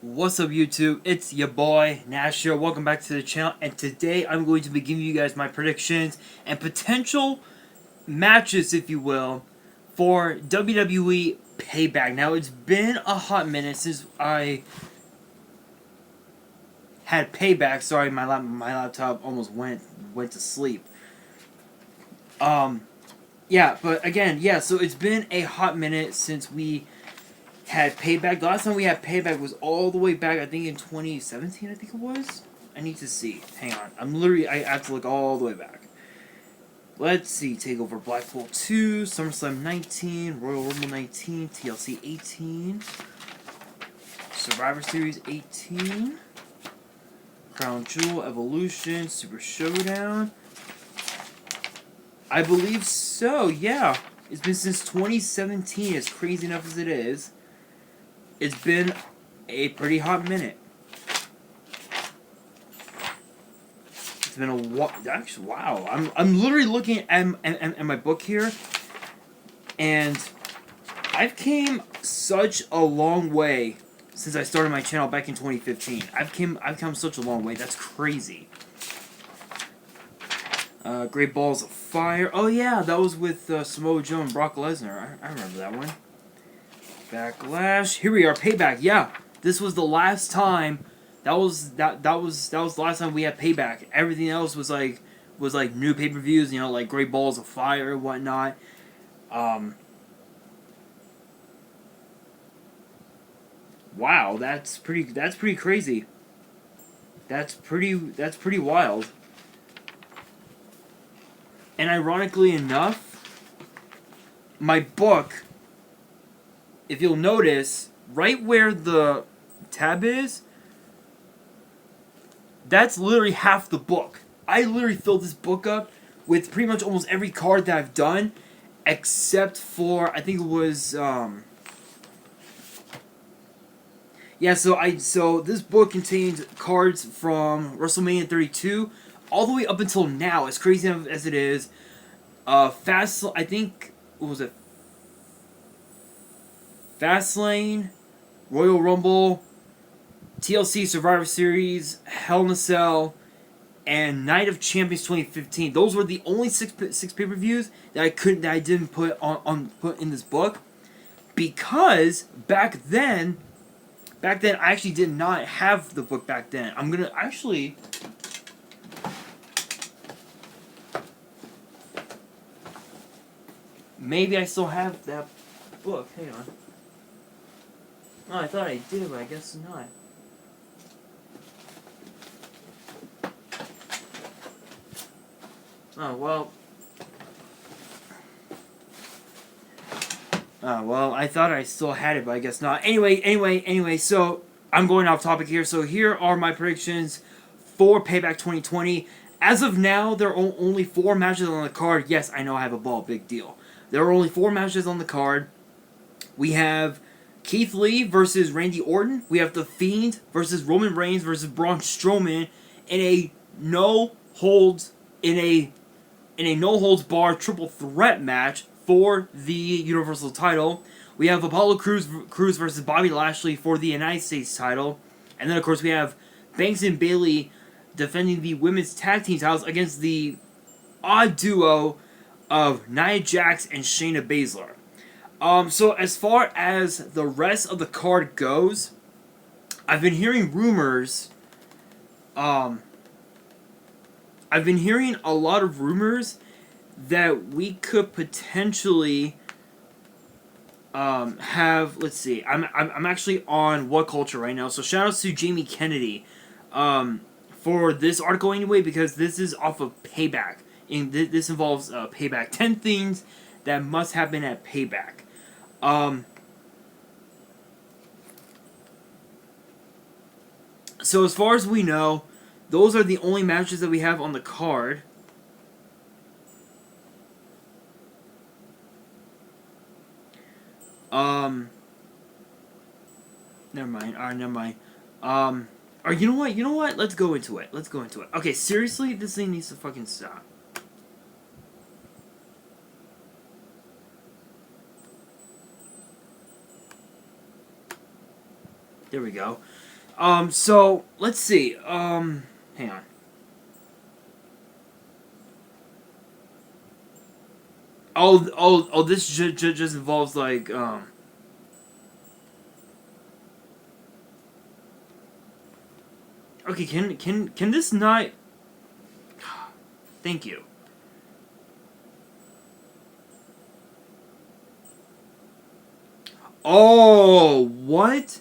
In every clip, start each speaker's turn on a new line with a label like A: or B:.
A: What's up YouTube? It's your boy Nash here. Welcome back to the channel, and today I'm going to be giving you guys my predictions and potential matches, if you will, for WWE PayBack. Now it's been a hot minute since I had PayBack. Sorry, my laptop almost went to sleep. Yeah, but again, yeah. So it's been a hot minute since we had PayBack. The last time we had PayBack was all the way back, I think in 2017, I think it was. I need to see. Hang on. I have to look all the way back. Let's see. TakeOver Blackpool 2, SummerSlam 19, Royal Rumble 19, TLC 18, Survivor Series 18, Crown Jewel, Evolution, Super Showdown. I believe so, yeah. It's been since 2017, as crazy enough as it is. It's been a pretty hot minute. It's been actually, wow. I'm literally looking at my book here, and I've came such a long way since I started my channel back in 2015. I've come such a long way. That's crazy. Great Balls of Fire. Oh yeah, that was with Samoa Joe and Brock Lesnar. I remember that one. Backlash. Here we are. PayBack. Yeah, this was the last time. That was the last time we had PayBack. Everything else was like new pay-per-views. You know, like Great Balls of Fire and whatnot. Wow, that's pretty crazy. That's pretty wild. And ironically enough, my book, if you'll notice, right where the tab is, that's literally half the book. I literally filled this book up with pretty much almost every card that I've done, except for, I think it was, yeah, so this book contains cards from WrestleMania 32 all the way up until now, as crazy as it is. I think, what was it? Fastlane, Royal Rumble, TLC Survivor Series, Hell in a Cell, and Night of Champions 2015. Those were the only six pay-per-views that I didn't put put in this book, because back then I actually did not have the book back then. I'm gonna actually. Maybe I still have that book. Hang on. Oh, I thought I did, but I guess not. Oh, well. Oh, well, I thought I still had it, but I guess not. Anyway, so I'm going off topic here. So here are my predictions for PayBack 2020. As of now, there are only 4 matches on the card. Yes, I know I have a ball. Big deal. There are only 4 matches on the card. We have Keith Lee versus Randy Orton. We have The Fiend versus Roman Reigns versus Braun Strowman in a no holds bar triple threat match for the Universal title. We have Apollo Crews versus Bobby Lashley for the United States title, and then of course we have Banks and Bayley defending the women's tag team titles against the odd duo of Nia Jax and Shayna Baszler. So as far as the rest of the card goes, I've been hearing rumors. I've been hearing a lot of rumors that we could potentially have. Let's see. I'm actually on What Culture right now, so shout outs to Jamie Kennedy for this article anyway, because this is off of PayBack. And this involves PayBack. 10 things that must happen at PayBack. So as far as we know, those are the only matches that we have on the card. Never mind. Alright, never mind. Or you know what? Let's go into it. Okay, seriously, this thing needs to fucking stop. There we go. So let's see. Hang on. Oh, this just involves like Okay, can this not? Thank you. Oh, what?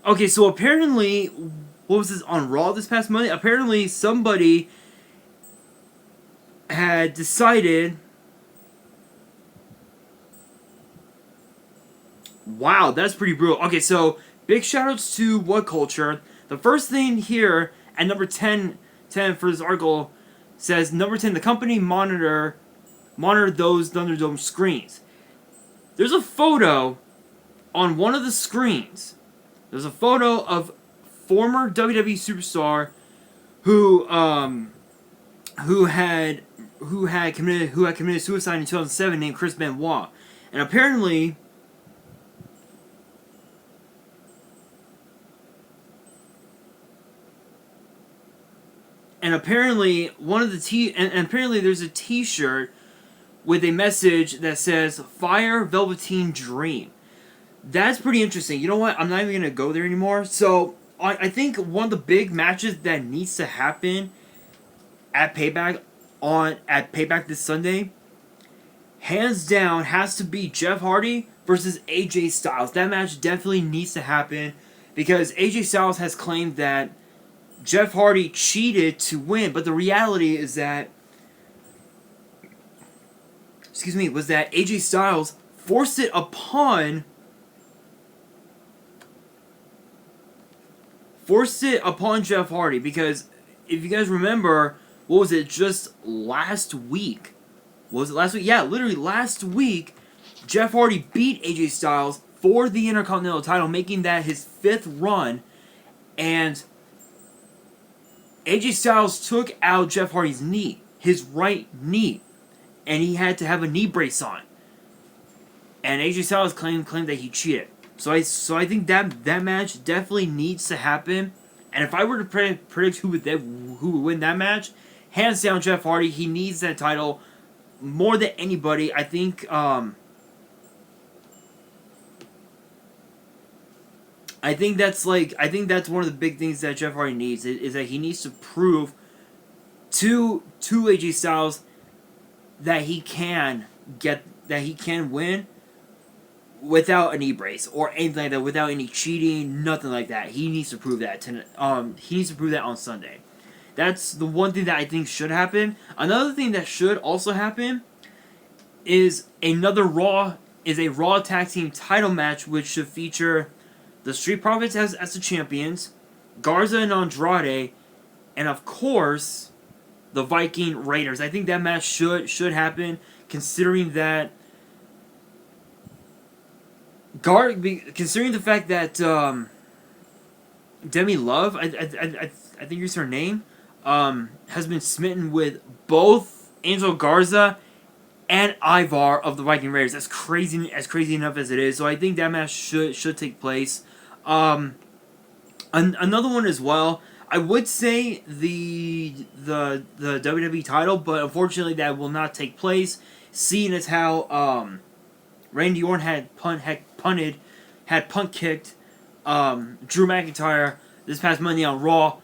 A: Okay, so apparently, what was this on Raw this past Monday? Apparently, somebody had decided. Wow, that's pretty brutal. Okay, so big shoutouts to What Culture. The first thing here at number 10 for this article says number 10, the company monitor those Thunderdome screens. There's a photo on one of the screens. There's a photo of former WWE superstar who had committed suicide in 2007 named Chris Benoit. And apparently one of the and apparently there's a T-shirt with a message that says "Fire Velveteen Dream." That's pretty interesting. You know what? I'm not even gonna go there anymore. So I think one of the big matches that needs to happen at Payback this Sunday, hands down, has to be Jeff Hardy versus AJ Styles. That match definitely needs to happen because AJ Styles has claimed that Jeff Hardy cheated to win, but the reality is that AJ Styles forced it upon Jeff Hardy because if you guys remember, what was it, just last week? Was it last week? Yeah, literally last week, Jeff Hardy beat AJ Styles for the Intercontinental title, making that his 5th run, and AJ Styles took out Jeff Hardy's knee, his right knee, and he had to have a knee brace on. And AJ Styles claimed that he cheated. So I think that match definitely needs to happen. And if I were to predict who would win that match, hands down Jeff Hardy. He needs that title more than anybody. I think that's one of the big things that Jeff Hardy needs is that he needs to prove to AJ Styles that he can win without a knee brace or anything like that, without any cheating, nothing like that. He needs to prove that he needs to prove that on Sunday. That's the one thing that I think should happen. Another thing that should also happen is a Raw Tag Team title match, which should feature the Street Profits as the champions, Garza and Andrade, and of course the Viking Raiders. I think that match should happen, considering that considering the fact that Demi Love, I think is her name, has been smitten with both Angel Garza and Ivar of the Viking Raiders. That's crazy enough as it is. So I think that match should take place. Another one as well. I would say the WWE title, but unfortunately that will not take place. Seeing as how Randy Orton had punt kicked Drew McIntyre this past Monday on Raw,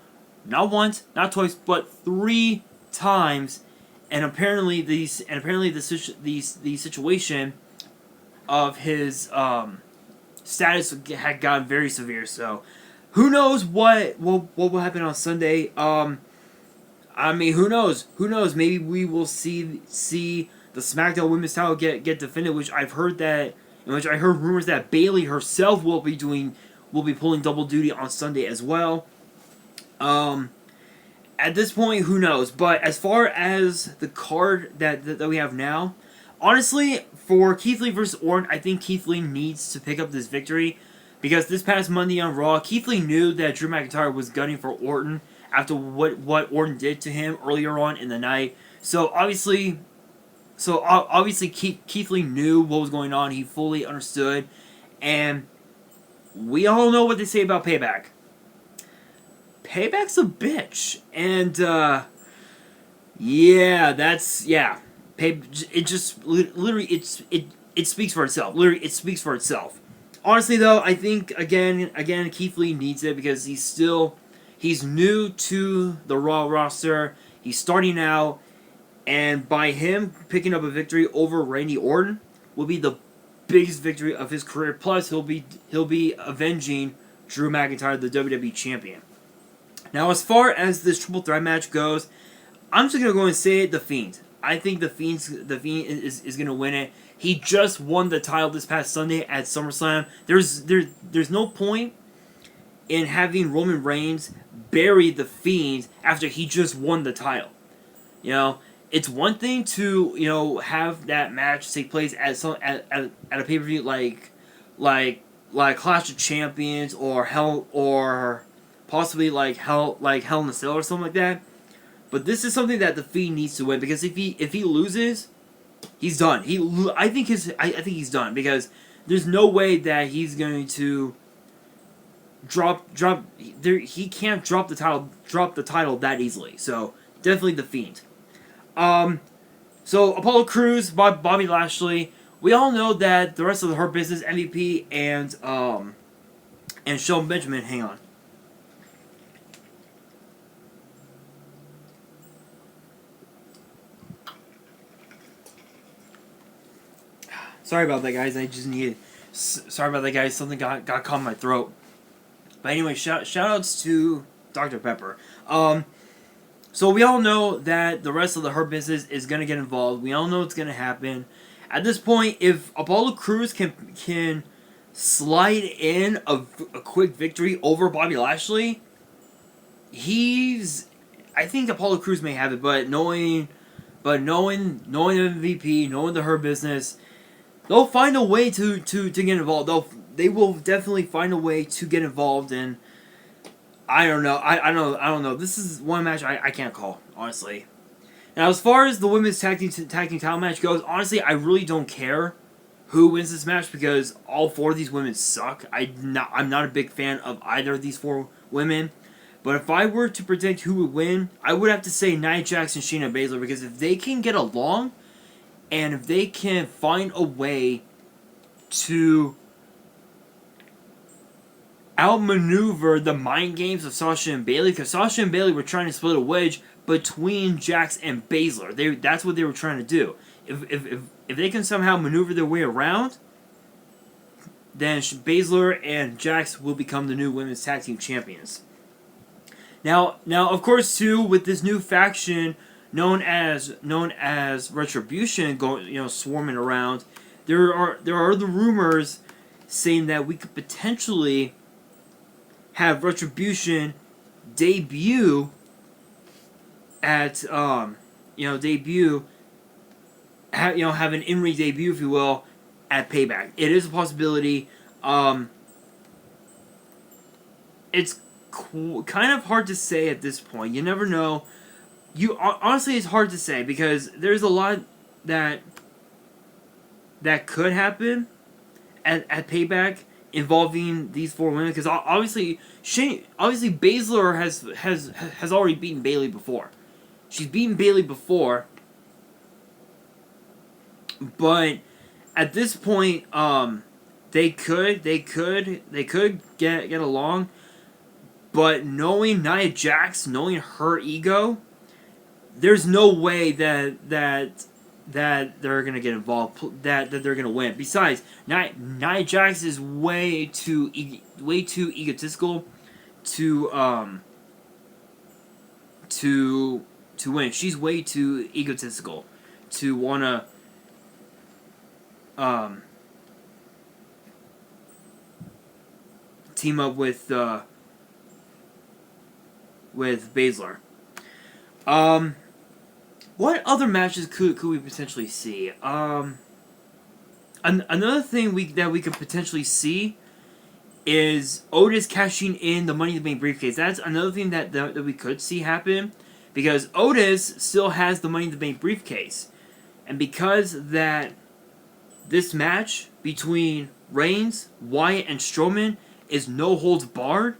A: not once, not twice, but 3 times, and apparently the situation of his status had gotten very severe. So who knows what will happen on Sunday? I mean, who knows? Maybe we will see the SmackDown Women's title get defended, which I heard rumors that Bayley herself will be pulling double duty on Sunday as well. At this point, who knows? But as far as the card that we have now, honestly, for Keith Lee versus Orton, I think Keith Lee needs to pick up this victory because this past Monday on Raw, Keith Lee knew that Drew McIntyre was gunning for Orton after what Orton did to him earlier on in the night. So obviously Keith Lee knew what was going on. He fully understood, and we all know what they say about Payback. Payback's a bitch, and it just literally it speaks for itself. Literally, it speaks for itself. Honestly, though, I think again Keith Lee needs it because he's new to the Raw roster. He's starting out, and by him picking up a victory over Randy Orton will be the biggest victory of his career. Plus, he'll be avenging Drew McIntyre, the WWE champion. Now, as far as this triple threat match goes, I'm just gonna go and say it: the Fiend. I think the Fiend is gonna win it. He just won the title this past Sunday at SummerSlam. There's no point in having Roman Reigns bury the Fiend after he just won the title. You know, it's one thing to have that match take place at a pay-per-view like Clash of Champions or possibly like Hell in a Cell or something like that. But this is something that the Fiend needs to win because if he loses, he's done. I think he's done because there's no way that he's going to drop. He can't drop the title that easily. So definitely the Fiend. So Apollo Crews, Bobby Lashley. We all know that the rest of the Hurt Business, MVP, and Shelton Benjamin. Hang on. Sorry about that, guys. Sorry about that, guys. Something got caught in my throat. But anyway, shout outs to Dr. Pepper. So we all know that the rest of the Hurt Business is gonna get involved. We all know it's gonna happen. At this point, if Apollo Crews can slide in a quick victory over Bobby Lashley, I think Apollo Crews may have it. But knowing MVP, knowing the Hurt Business, they'll find a way to get involved. They will definitely find a way to get involved, and I don't know. I don't know. This is one match I can't call, honestly. Now, as far as the women's tag team title match goes, honestly, I really don't care who wins this match because all four of these women suck. I'm not a big fan of either of these four women. But if I were to predict who would win, I would have to say Nia Jax and Shayna Baszler because if they can get along, and if they can find a way to outmaneuver the mind games of Sasha and Bayley, because Sasha and Bayley were trying to split a wedge between Jax and Baszler. That's what they were trying to do. If they can somehow maneuver their way around, then Baszler and Jax will become the new women's tag team champions. Now, of course, too, with this new faction known as Retribution swarming around, there are the rumors saying that we could potentially have Retribution debut at have an in-ring debut, if you will, at Payback. It is a possibility. It's kind of hard to say at this point. You never know. Honestly, it's hard to say because there's a lot that could happen at Payback involving these four women. Because obviously Baszler has already beaten Bayley before. She's beaten Bayley before, but at this point, they could get along. But knowing Nia Jax, knowing her ego, there's no way that they're gonna get involved. That they're gonna win. Besides, Nia Jax is way too egotistical to win. She's way too egotistical to wanna team up with Baszler. What other matches could we potentially see? Another thing that we could potentially see is Otis cashing in the Money in the Bank briefcase. That's another thing that we could see happen because Otis still has the Money in the Bank briefcase, and because that this match between Reigns, Wyatt, and Strowman is no holds barred,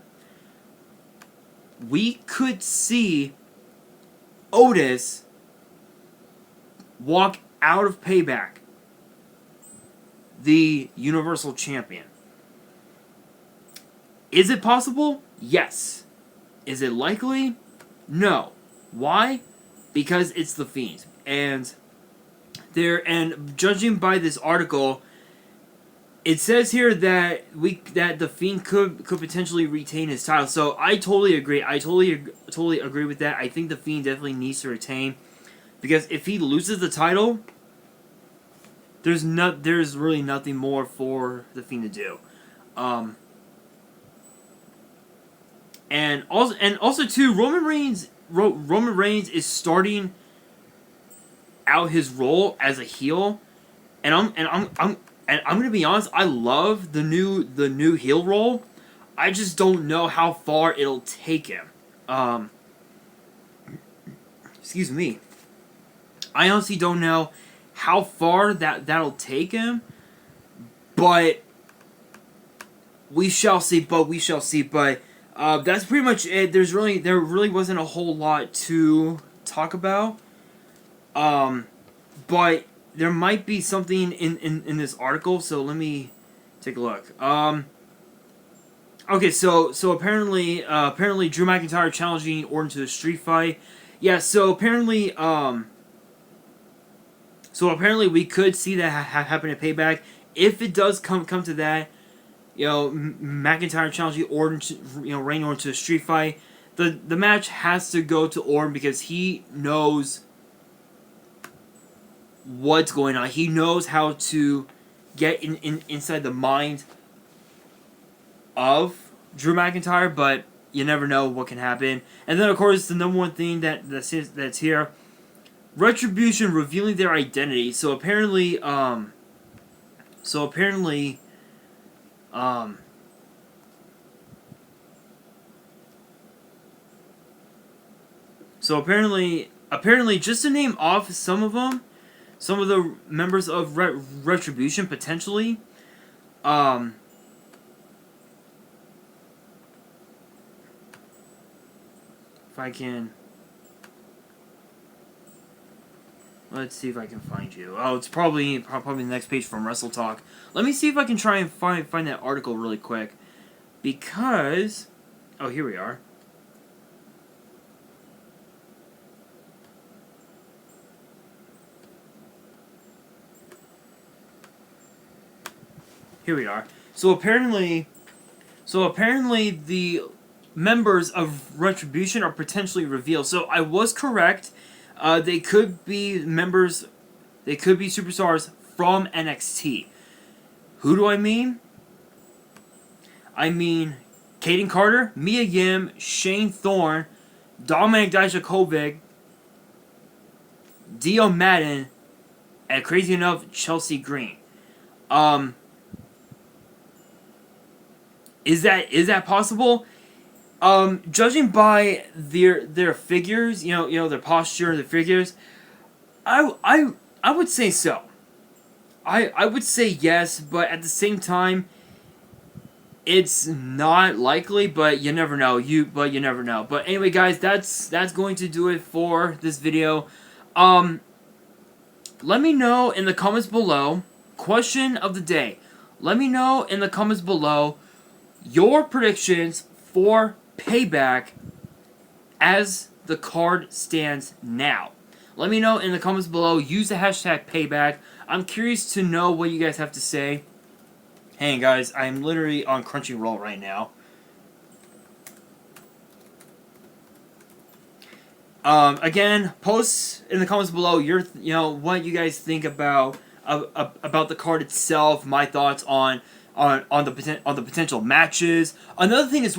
A: we could see Otis walk out of Payback the Universal Champion. Is it possible? Yes. Is it likely? No. Why? Because it's the Fiend. And judging by this article, it says here that the Fiend could potentially retain his title. So I totally agree. I totally agree with that. I think the Fiend definitely needs to retain, because if he loses the title, there's really nothing more for the Fiend to do. And also too, Roman Reigns is starting out his role as a heel, and I'm gonna be honest, I love the new heel role. I just don't know how far it'll take him. Excuse me. I honestly don't know how far that'll take him, but we shall see. But that's pretty much it. There really wasn't a whole lot to talk about. But there might be something in this article, so let me take a look. Okay, so apparently Drew McIntyre challenging Orton to a street fight. Yeah, so apparently we could see that happen at Payback. If it does come to that, McIntyre challenging Orton to, Randy Orton to a street fight, the match has to go to Orton because he knows what's going on. He knows how to get inside the mind of Drew McIntyre, but you never know what can happen. And then, of course, the number one thing that's here, Retribution revealing their identity. So apparently, just to name off some of them, some of the members of Retribution potentially, if I can, let's see if I can find you. Oh, it's probably the next page from Wrestle Talk. Let me see if I can try and find that article really quick, because, oh, here we are. Here we are. So apparently the members of Retribution are potentially revealed. So I was correct. They could be members. They could be superstars from NXT. Who do I mean? I mean Kaden Carter, Mia Yim, Shane Thorne, Dominic Dijakovic, Dio Madden, and crazy enough, Chelsea Green. Is that possible? Judging by their figures, their posture, their figures, I would say so. I would say yes, but at the same time, it's not likely. But you never know. You never know. But anyway, guys, that's going to do it for this video. Let me know in the comments below. Question of the day. Let me know in the comments below your predictions for Payback as the card stands now. Let me know in the comments below. Use the hashtag Payback. I'm curious to know what you guys have to say. Hey guys, I'm literally on Crunchyroll right now. Again, post in the comments below what you guys think about the card itself. My thoughts on the potential matches. Another thing as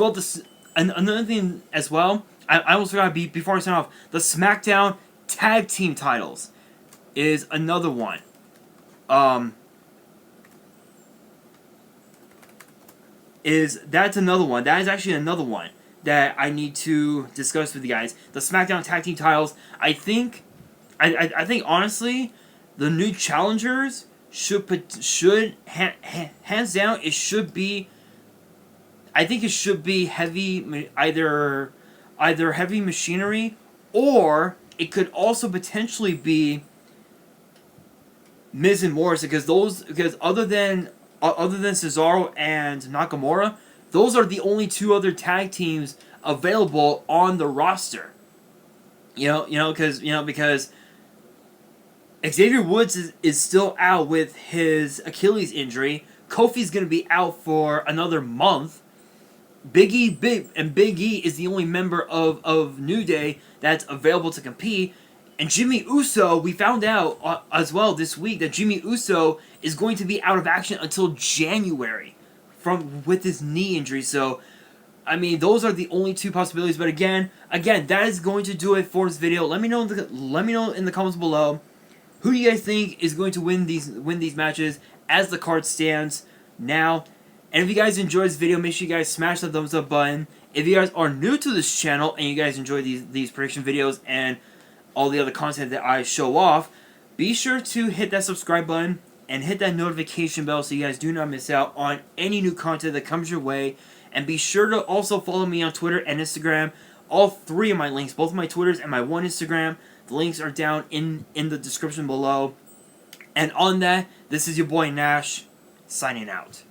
A: well. I almost forgot before I sign off. The SmackDown Tag Team titles is another one. That's another one. That is actually another one that I need to discuss with you guys. The SmackDown Tag Team titles. I think honestly, the new challengers should hands down, it should be I think it should be either heavy machinery, or it could also potentially be Miz and Morrison, because other than Cesaro and Nakamura, those are the only two other tag teams available on the roster. Because Xavier Woods is still out with his Achilles injury. Kofi's going to be out for another month. Big E is the only member of New Day that's available to compete. And Jimmy Uso, we found out as well this week that Jimmy Uso is going to be out of action until January with his knee injury. So, I mean, those are the only two possibilities. But again, that is going to do it for this video. Let me know in the comments below, who do you guys think is going to win these matches as the card stands now. And if you guys enjoyed this video, make sure you guys smash the thumbs up button. If you guys are new to this channel and you guys enjoy these prediction videos and all the other content that I show off, be sure to hit that subscribe button and hit that notification bell so you guys do not miss out on any new content that comes your way. And be sure to also follow me on Twitter and Instagram. All three of my links, both my Twitters and my one Instagram, the links are down in the description below. And on that, this is your boy Nash, signing out.